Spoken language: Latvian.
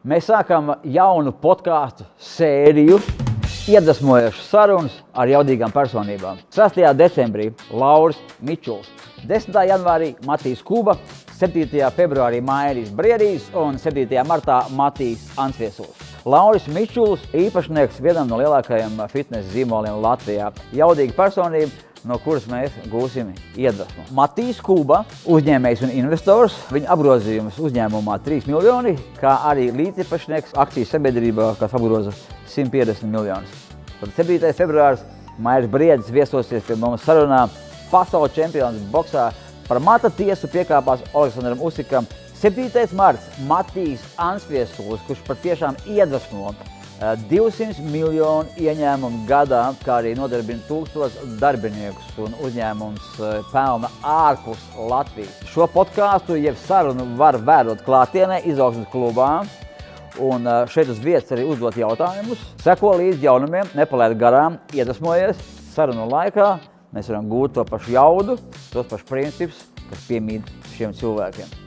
Mēs sākam jaunu podcastu sēriju, iedvesmojošas sarunas ar jaudīgām personībām. 6. decembrī Lauris Mičuls, 10. janvārī Matīs Kuba, 7. februārī Mairis Briedīs un 7. martā Matīs Ansviesuls. Lauris Mičuls, īpašnieks vienam no lielākajiem fitnesa zīmoliem Latvijā. Jaudīga personība, no kuras mēs gūsim iedvesmu. Matīs Kuba, uzņēmējs un investors, viņa apgrozījums uzņēmumā 3 miljoni, kā arī līdziepašnieks akcijas sabiedrībā, kas apgroza 150 miljonus. Tad 7. februārs Mairis Briedis viesosies pie mums sarunā. Pasaules čempions boksā par mata tiesu piekāpās Oleksandram Usykam. 7. marts Matīs Ansviesuls, kurš patiešām iedvesmo 200 miljonu ieņēmumu gadā, kā arī nodarbina 1000 darbiniekus un uzņēmums pelna ārpus Latvijas. Šo podcastu jeb sarunu var vērot klātienē Izaugsmes klubā un šeit uz vietas arī uzdot jautājumus. Seko līdz jaunumiem, nepalaid garām, iedvesmojies. Sarunu laikā mēs varam gūt to pašu jaudu, tos pašus principus, kas piemīt šiem cilvēkiem.